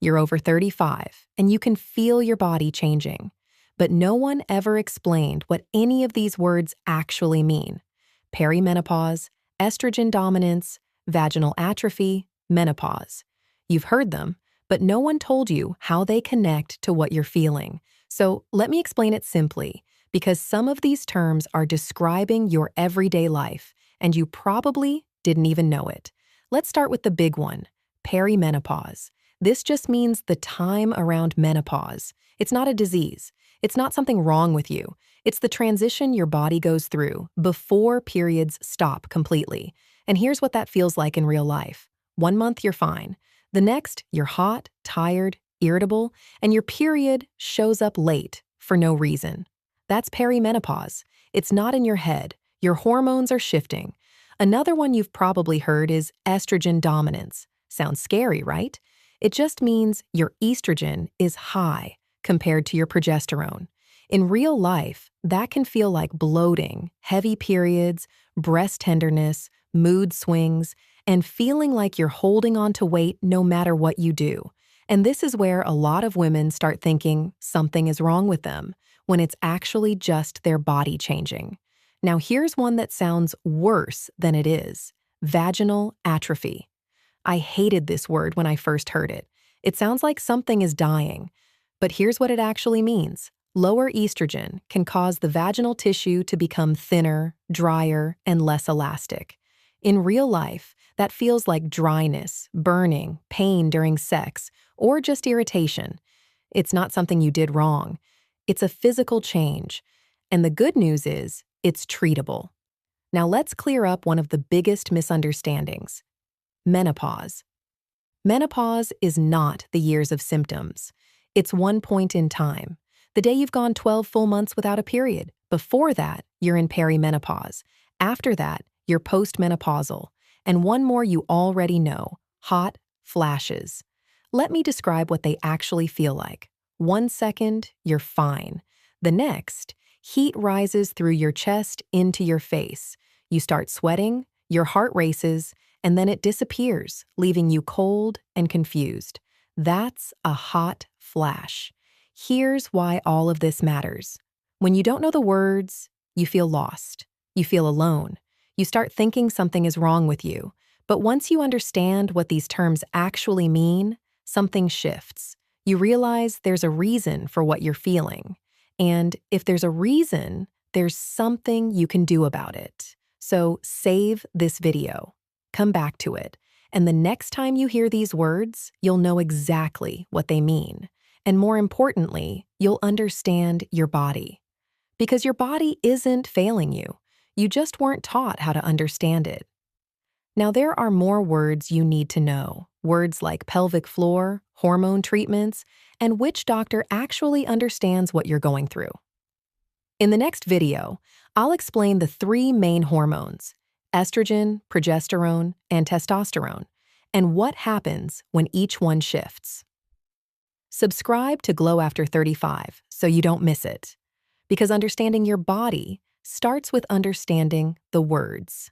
You're over 35, and you can feel your body changing. But no one ever explained what any of these words actually mean. Perimenopause, estrogen dominance, vaginal atrophy, menopause. You've heard them, but no one told you how they connect to what you're feeling. So let me explain it simply, because some of these terms are describing your everyday life, and you probably didn't even know it. Let's start with the big one, perimenopause. This just means the time around menopause. It's not a disease. It's not something wrong with you. It's the transition your body goes through before periods stop completely. And here's what that feels like in real life. 1 month, you're fine. The next, you're hot, tired, irritable, and your period shows up late for no reason. That's perimenopause. It's not in your head. Your hormones are shifting. Another one you've probably heard is estrogen dominance. Sounds scary, right? It just means your estrogen is high compared to your progesterone. In real life, that can feel like bloating, heavy periods, breast tenderness, mood swings, and feeling like you're holding on to weight no matter what you do. And this is where a lot of women start thinking something is wrong with them, when it's actually just their body changing. Now here's one that sounds worse than it is: vaginal atrophy. I hated this word when I first heard it. It sounds like something is dying. But here's what it actually means. Lower estrogen can cause the vaginal tissue to become thinner, drier, and less elastic. In real life, that feels like dryness, burning, pain during sex, or just irritation. It's not something you did wrong. It's a physical change. And the good news is, it's treatable. Now let's clear up one of the biggest misunderstandings. Menopause. Menopause is not the years of symptoms. It's one point in time. The day you've gone 12 full months without a period. Before that, you're in perimenopause. After that, you're postmenopausal. And one more you already know: hot flashes. Let me describe what they actually feel like. 1 second, you're fine. The next, heat rises through your chest into your face. You start sweating, your heart races, and then it disappears, leaving you cold and confused. That's a hot flash. Here's why all of this matters. When you don't know the words, you feel lost. You feel alone. You start thinking something is wrong with you. But once you understand what these terms actually mean, something shifts. You realize there's a reason for what you're feeling. And if there's a reason, there's something you can do about it. So save this video. Come back to it. And the next time you hear these words, you'll know exactly what they mean. And more importantly, you'll understand your body. Because your body isn't failing you. You just weren't taught how to understand it. Now, there are more words you need to know. Words like pelvic floor, hormone treatments, and which doctor actually understands what you're going through. In the next video, I'll explain the 3 main hormones: estrogen, progesterone, and testosterone, and what happens when each one shifts. Subscribe to Glow After 35 so you don't miss it, because understanding your body starts with understanding the words.